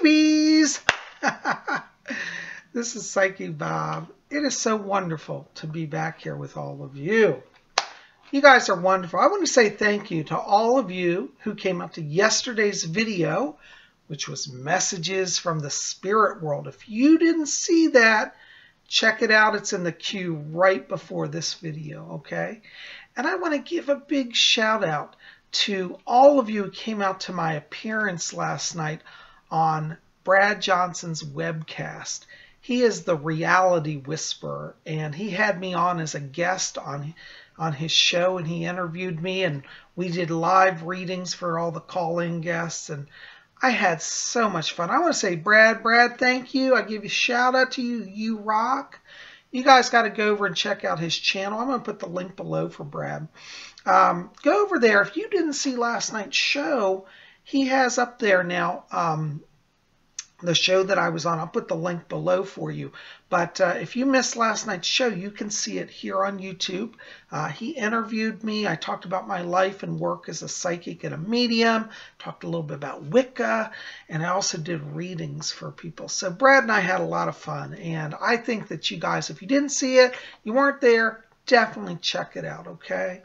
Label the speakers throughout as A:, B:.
A: babies! This is Psychic Bob. It is so wonderful to be back here with all of you. You guys are wonderful. I want to say thank you to all of you who came up to yesterday's video, which was Messages from the Spirit World. If you didn't see that, check it out. It's in the queue right before this video, okay? And I want to give a big shout out to all of you who came out to my appearance last night on Brad Johnson's webcast. He is the reality whisperer, and he had me on as a guest on his show, and he interviewed me, and we did live readings for all the call-in guests, and I had so much fun. I want to say, Brad, thank you. I give you a shout out to you. You rock. You guys got to go over and check out his channel. I'm going to put the link below for Brad. Go over there. If you didn't see last night's show, he has up there now the show that I was on. I'll put the link below for you. But if you missed last night's show, you can see it here on YouTube. He interviewed me. I talked about my life and work as a psychic and a medium. Talked a little bit about Wicca. And I also did readings for people. So Brad and I had a lot of fun. And I think that you guys, if you didn't see it, you weren't there, definitely check it out, okay?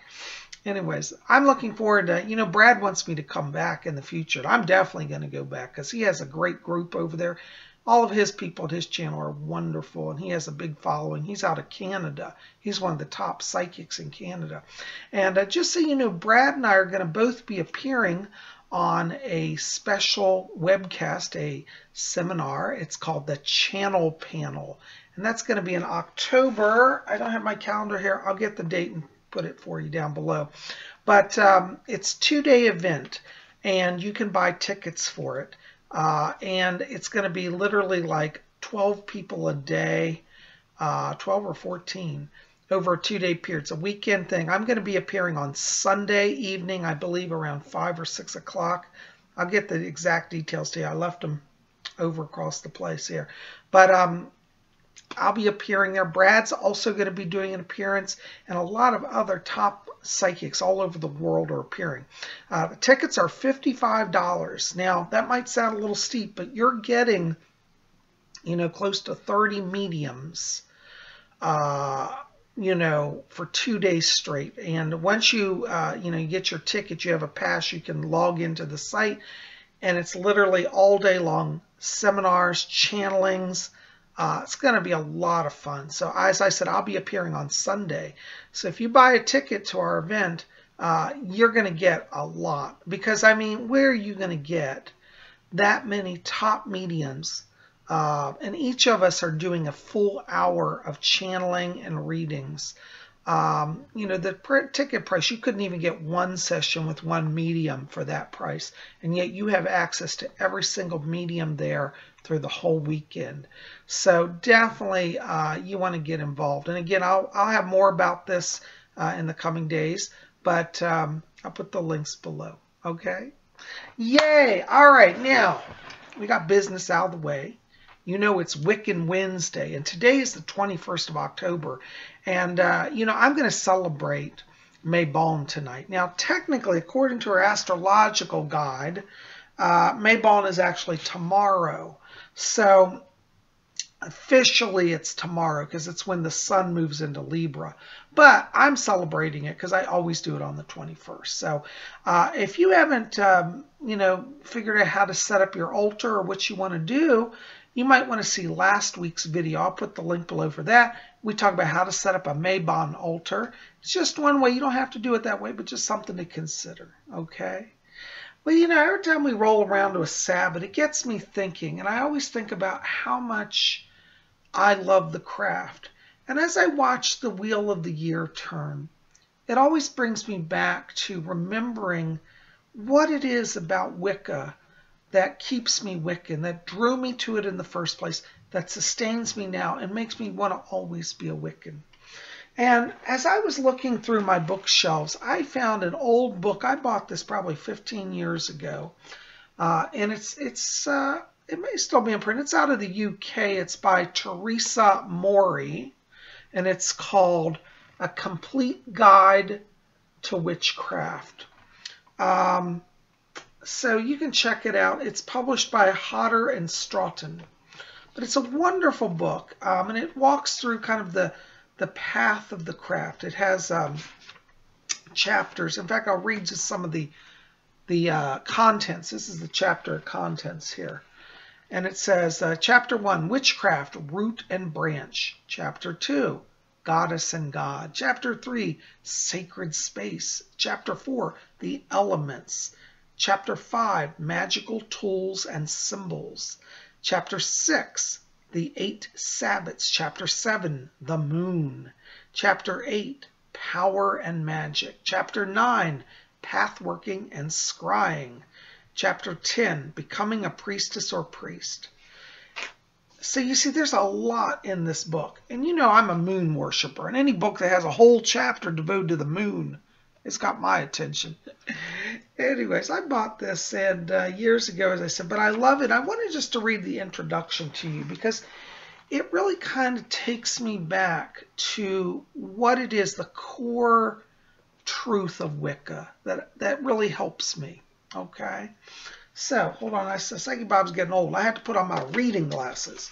A: Anyways, I'm looking forward to, Brad wants me to come back in the future. I'm definitely going to go back because he has a great group over there. All of his people at his channel are wonderful, and he has a big following. He's out of Canada. He's one of the top psychics in Canada. And just so you know, Brad and I are going to both be appearing on a special webcast, a seminar. It's called the Channel Panel. And that's going to be in October. I don't have my calendar here. I'll get the date and put it for you down below. But it's a 2-day event, and you can buy tickets for it. And it's going to be literally like 12 people a day, 12 or 14, over a 2-day period. It's a weekend thing. I'm going to be appearing on Sunday evening, I believe, around 5 or 6 o'clock. I'll get the exact details to you. I left them over across the place here. But I'll be appearing there. Brad's also going to be doing an appearance, and a lot of other top psychics all over the world are appearing. The tickets are $55. Now, that might sound a little steep, but you're getting, close to 30 mediums, for 2 days straight. And once you, you get your ticket, you have a pass, you can log into the site, and it's literally all day long seminars, channelings. It's going to be a lot of fun. So as I said, I'll be appearing on Sunday. So if you buy a ticket to our event, you're going to get a lot. Because, where are you going to get that many top mediums? And each of us are doing a full hour of channeling and readings. The ticket price, you couldn't even get one session with one medium for that price. And yet you have access to every single medium there through the whole weekend. So definitely you want to get involved. And again, I'll have more about this in the coming days, but I'll put the links below. Okay? Yay! All right, now we got business out of the way. It's Wiccan Wednesday, and today is the 21st of October. And, I'm going to celebrate Mabon tonight. Now, technically, according to our astrological guide, Mabon is actually tomorrow. So, officially, it's tomorrow because it's when the sun moves into Libra. But I'm celebrating it because I always do it on the 21st. So, if you haven't, figured out how to set up your altar or what you want to do, you might want to see last week's video. I'll put the link below for that. We talk about how to set up a Mabon altar. It's just one way. You don't have to do it that way, but just something to consider, okay? Well, every time we roll around to a Sabbath, it gets me thinking, and I always think about how much I love the craft. And as I watch the wheel of the year turn, it always brings me back to remembering what it is about Wicca that keeps me Wiccan, that drew me to it in the first place, that sustains me now and makes me want to always be a Wiccan. And as I was looking through my bookshelves, I found an old book. I bought this probably 15 years ago, and it may still be in print. It's out of the UK. It's by Teresa Mori, and it's called A Complete Guide to Witchcraft. So you can check it out. It's published by Hodder and Stoughton. But it's a wonderful book, and it walks through kind of the path of the craft. It has chapters. In fact, I'll read just some of the contents. This is the chapter contents here. And it says, Chapter 1, Witchcraft, Root and Branch. Chapter 2, Goddess and God. Chapter 3, Sacred Space. Chapter 4, The Elements. Chapter 5, Magical Tools and Symbols. Chapter 6, The 8 Sabbats. Chapter 7, The Moon. Chapter 8, Power and Magic. Chapter 9, Pathworking and Scrying. Chapter 10, Becoming a Priestess or Priest. So you see, there's a lot in this book. And you know I'm a moon worshiper. And any book that has a whole chapter devoted to the moon, it's got my attention. Anyways, I bought this and years ago, as I said, but I love it. I wanted just to read the introduction to you because it really kind of takes me back to what it is, the core truth of Wicca that really helps me. Okay, so hold on. Psychic Bob's getting old. I had to put on my reading glasses.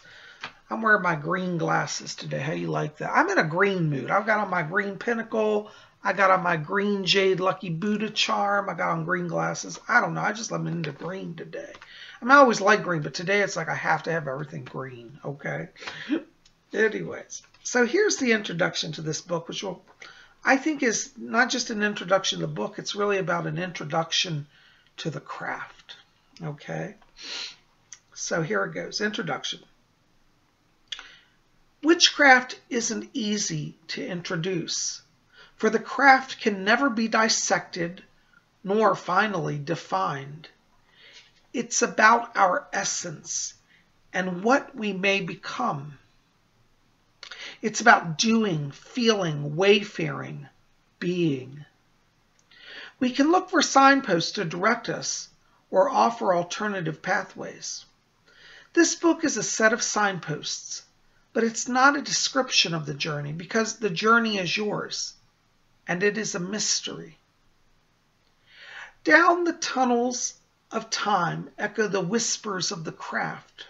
A: I'm wearing my green glasses today. How you like that? I'm in a green mood. I've got on my green Pinnacle. I got on my green Jade Lucky Buddha charm. I got on green glasses. I don't know. I just am into green today. I mean, I always like green, but today it's like I have to have everything green. Okay. Anyways, so here's the introduction to this book, which I think is not just an introduction to the book. It's really about an introduction to the craft. Okay. So here it goes. Introduction. Witchcraft isn't easy to introduce, for the craft can never be dissected nor finally defined. It's about our essence and what we may become. It's about doing, feeling, wayfaring, being. We can look for signposts to direct us or offer alternative pathways. This book is a set of signposts, but it's not a description of the journey because the journey is yours, and it is a mystery. Down the tunnels of time echo the whispers of the craft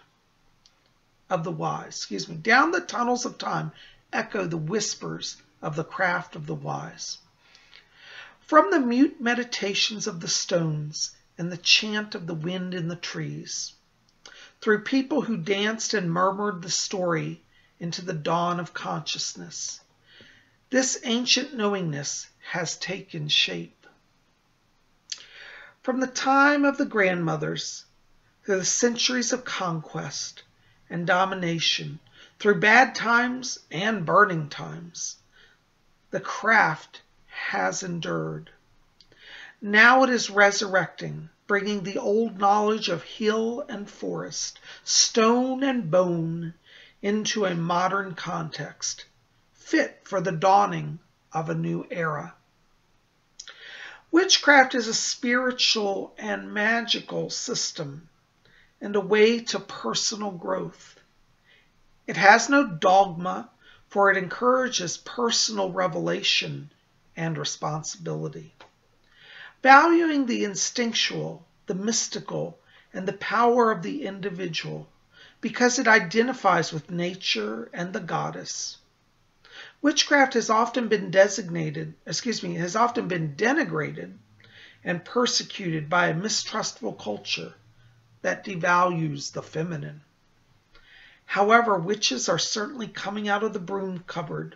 A: of the wise. Down the tunnels of time echo the whispers of the craft of the wise. From the mute meditations of the stones and the chant of the wind in the trees, through people who danced and murmured the story into the dawn of consciousness, this ancient knowingness has taken shape. From the time of the grandmothers, through the centuries of conquest and domination, through bad times and burning times, the craft has endured. Now it is resurrecting, bringing the old knowledge of hill and forest, stone and bone, into a modern context, fit for the dawning of a new era. Witchcraft is a spiritual and magical system and a way to personal growth. It has no dogma, for it encourages personal revelation and responsibility. Valuing the instinctual, the mystical, and the power of the individual, because it identifies with nature and the goddess. Witchcraft has often been denigrated and persecuted by a mistrustful culture that devalues the feminine. However, witches are certainly coming out of the broom cupboard.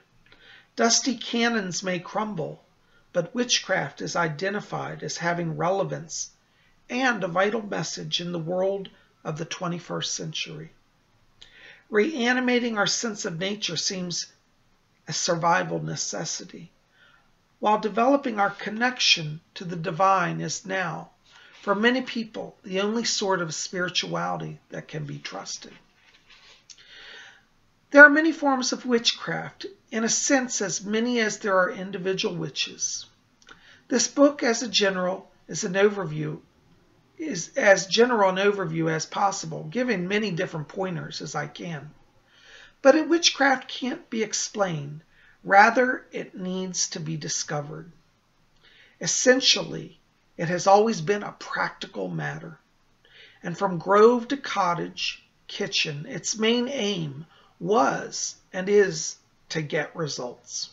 A: Dusty cannons may crumble, but witchcraft is identified as having relevance and a vital message in the world of the 21st century. Reanimating our sense of nature seems a survival necessity, while developing our connection to the divine is now, for many people, the only sort of spirituality that can be trusted. There are many forms of witchcraft, in a sense as many as there are individual witches. This book, as a general, is as general an overview as possible, giving many different pointers as I can. But witchcraft can't be explained. Rather, it needs to be discovered. Essentially, It has always been a practical matter. And from grove to cottage, kitchen, its main aim was and is to get results.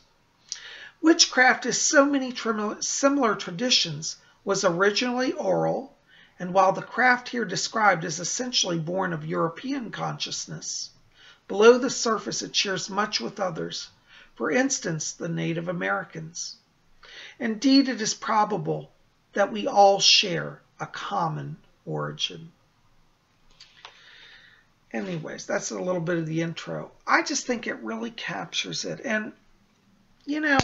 A: Witchcraft, as so many similar traditions, was originally oral, and while the craft here described is essentially born of European consciousness, below the surface it shares much with others, for instance, the Native Americans. Indeed, it is probable that we all share a common origin. Anyways, that's a little bit of the intro. I just think it really captures it. And, you know,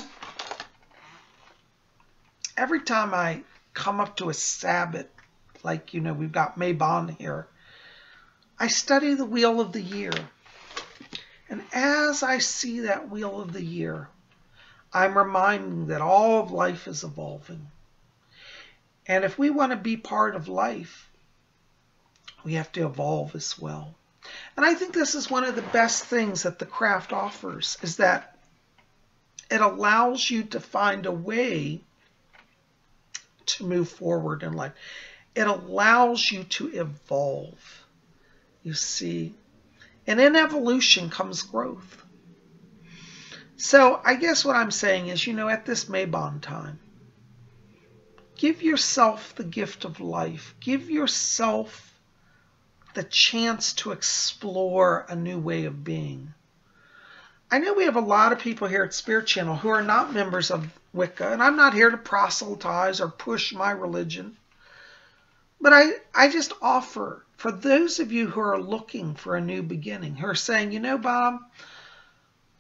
A: every time I come up to a Sabbath, like, you know, we've got Mabon here, I study the Wheel of the Year. And as I see that Wheel of the Year, I'm reminding that all of life is evolving. And if we want to be part of life, we have to evolve as well. And I think this is one of the best things that the craft offers, is that it allows you to find a way to move forward in life. It allows you to evolve, you see. And in evolution comes growth. So I guess what I'm saying is, you know, at this Mabon time, give yourself the gift of life. Give yourself the chance to explore a new way of being. I know we have a lot of people here at Spirit Channel who are not members of Wicca, and I'm not here to proselytize or push my religion. But I just offer, for those of you who are looking for a new beginning, who are saying, you know, Bob,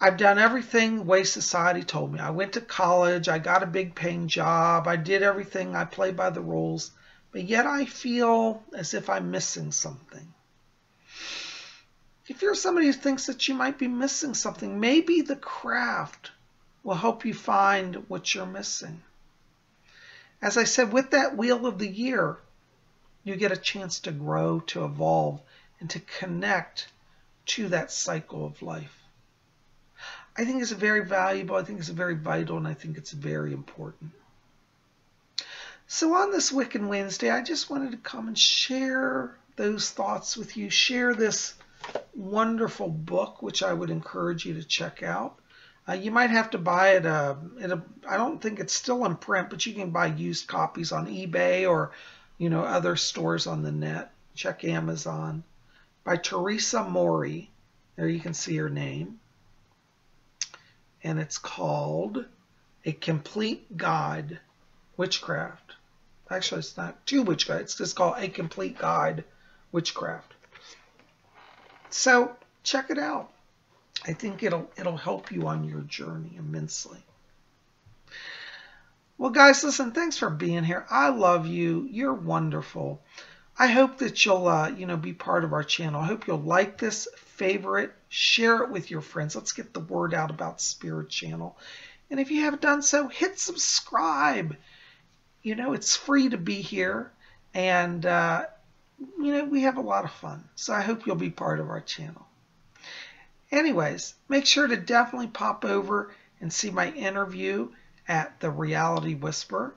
A: I've done everything the way society told me. I went to college, I got a big paying job, I did everything, I played by the rules, but yet I feel as if I'm missing something. If you're somebody who thinks that you might be missing something, maybe the craft will help you find what you're missing. As I said, with that Wheel of the Year, you get a chance to grow, to evolve, and to connect to that cycle of life. I think it's very valuable, I think it's very vital, and I think it's very important. So on this Wiccan Wednesday, I just wanted to come and share those thoughts with you, share this wonderful book, which I would encourage you to check out. You might have to buy it. I don't think it's still in print, but you can buy used copies on eBay or, you know, other stores on the net. Check Amazon. By Teresa Mori. There you can see her name. And it's called A Complete Guide, Witchcraft. Actually, it's not to witchcraft. It's just called A Complete Guide, Witchcraft. So check it out. I think it'll help you on your journey immensely. Well, guys, listen, thanks for being here. I love you. You're wonderful. I hope that you'll, you know, be part of our channel. I hope you'll like this, favorite, share it with your friends. Let's get the word out about Spirit Channel. And if you haven't done so, hit subscribe. You know, it's free to be here. And, you know, we have a lot of fun. So I hope you'll be part of our channel. Anyways, make sure to definitely pop over and see my interview at the Reality Whisperer.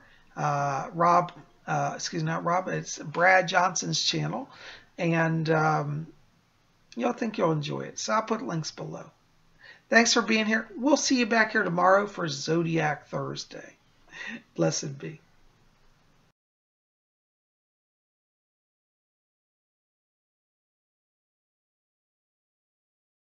A: It's Brad Johnson's channel. And you'll think you'll enjoy it. So I'll put links below. Thanks for being here. We'll see you back here tomorrow for Zodiac Thursday. Blessed be.